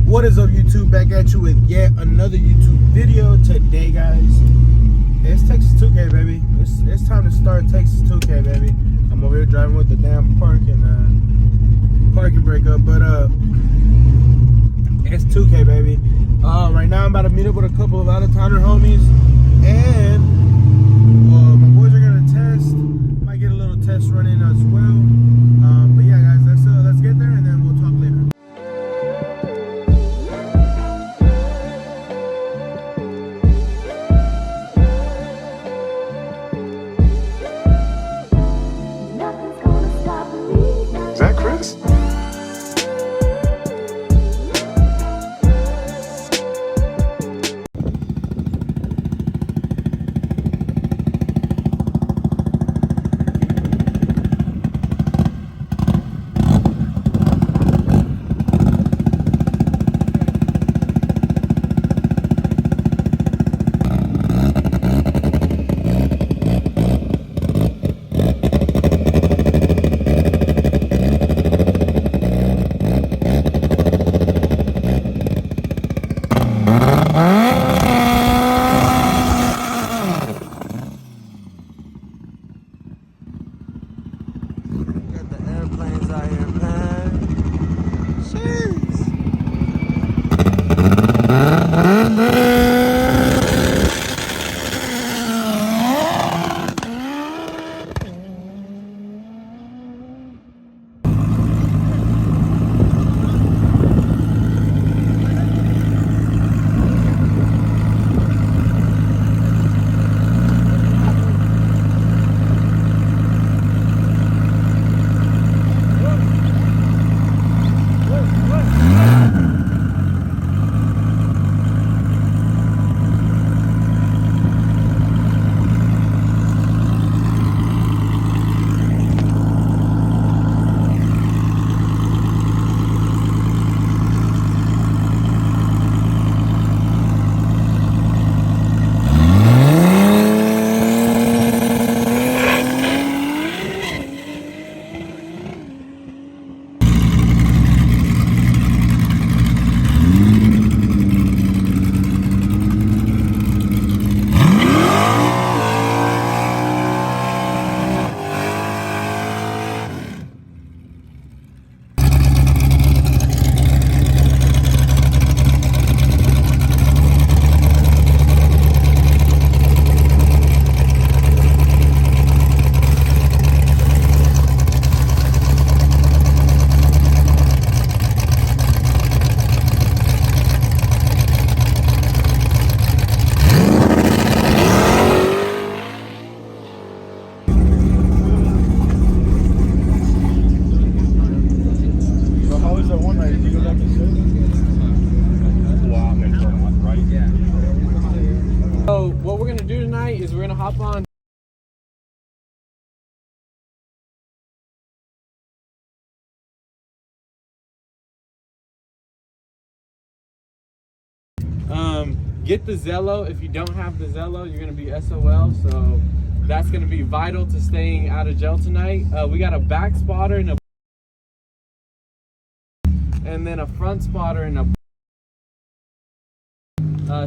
What is up, YouTube? Back at you with yet another YouTube video today, guys. It's Texas 2K, baby. It's time to start Texas 2K, baby. I'm over here driving with the damn parking brake up, but it's 2K, baby. Right now I'm about to meet up with a couple of out-of-towner homies, and my boys are gonna test. Might get a little test run in as well. But yeah, guys, let's get there, and then we'll talk later. Is that Chris? So what we're gonna do tonight is we're gonna hop on get the Zello. If you don't have the Zello, you're gonna be SOL, so that's gonna be vital to staying out of jail tonight. We got a back spotter and then a front spotter and a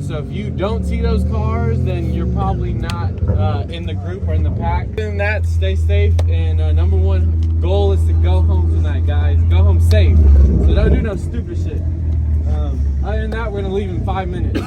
so if you don't see those cars, then you're probably not in the group or in the pack. Other than that, stay safe, and number one goal is to go home tonight, guys. Go home safe, so don't do no stupid shit. Other than that, we're gonna leave in 5 minutes.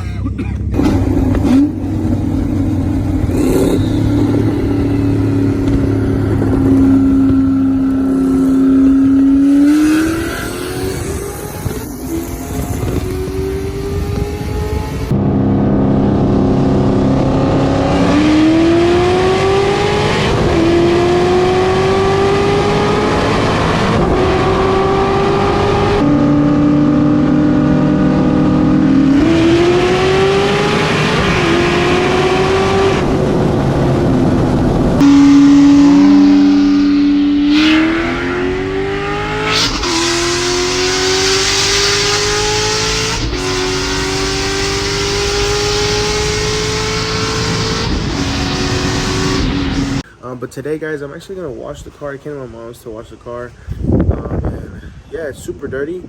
But today, guys, I'm actually gonna wash the car. I came to my mom's to wash the car. And yeah, it's super dirty.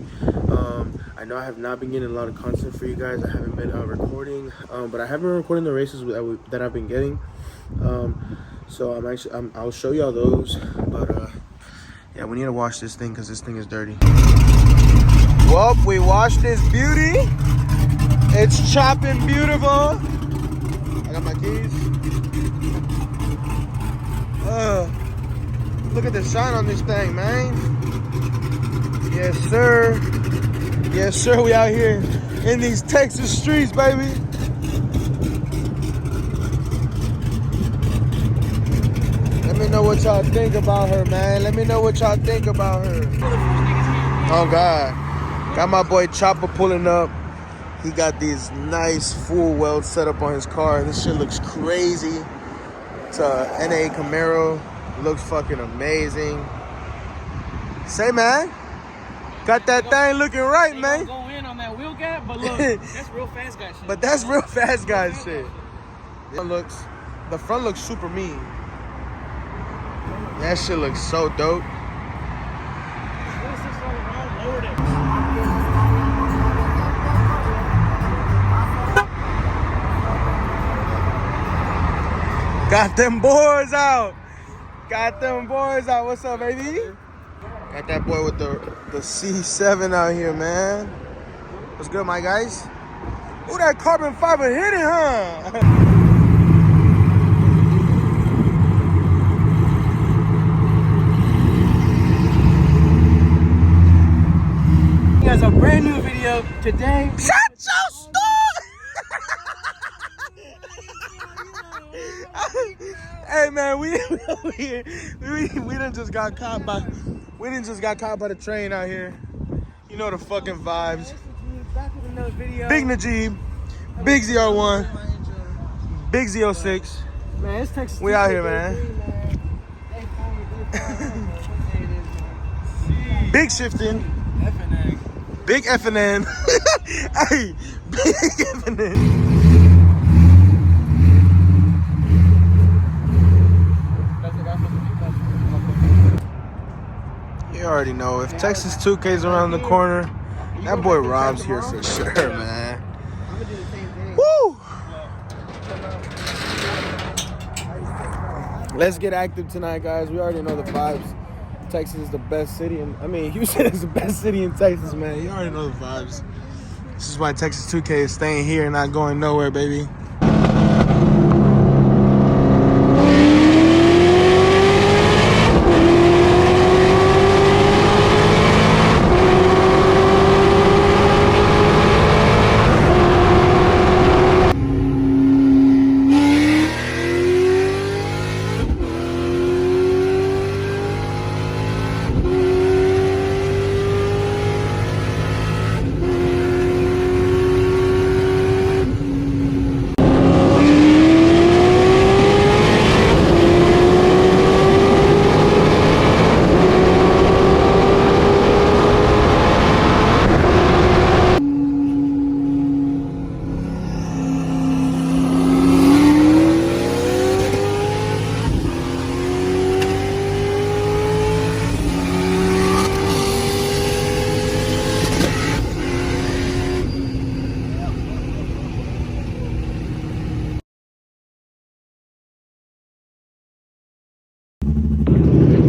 I know I have not been getting a lot of content for you guys. I haven't been recording, but I have been recording the races that I've been getting. So I'll show y'all those. But yeah, we need to wash this thing because this thing is dirty. Well, we washed this beauty. It's chopping beautiful. I got my keys. Look at the shine on this thing, man. Yes, sir. Yes, sir. We out here in these Texas streets, baby. Let me know what y'all think about her, man. Let me know what y'all think about her. Oh, God. Got my boy Chopper pulling up. He got these nice full welds set up on his car. This shit looks crazy. It's a NA Camaro. Looks fucking amazing. Say, man. Got that thing looking right, man. Go in on that wheel gap, but look, that's real fast guy shit. But that's real fast guy shit. The front looks super mean. That shit looks so dope. Got them boys out. Got them boys out. What's up, baby? Got that boy with the C7 out here, man. What's good, my guys? Ooh, that carbon fiber hit it, huh? He has a brand new video today. Shut your store! Hey man, we done just got caught by the train out here. You know the fucking vibes. Big Najib, Big ZR1, Big Z06. Man, it's Texas. We out here, man. Big shifting. Big FNN. Hey, big FNN. You already know, if Texas 2K is around the corner, that boy Rob's here for sure, man. Woo! Let's get active tonight, guys. We already know the vibes. Texas is the best city, Houston is the best city in Texas, man. You already know the vibes. This is why Texas 2K is staying here and not going nowhere, baby.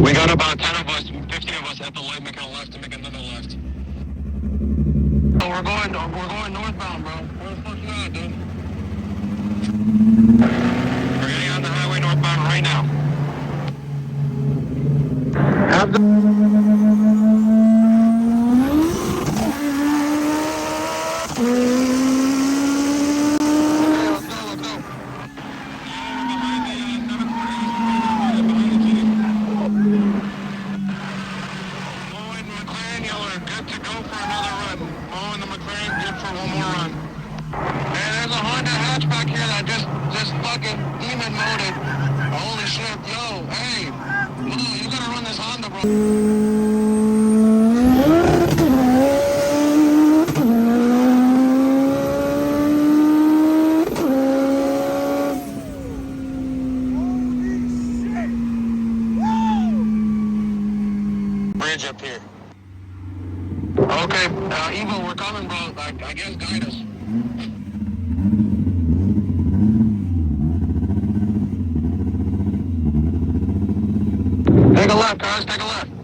We got about 10 of us, 15 of us at the light, making a left to make another left. Oh, we're going northbound, bro. Where the fuck you at, dude? We're getting on the highway northbound right now. Have the... Bridge up here. guess guide us. Take a left, guys. Take a left.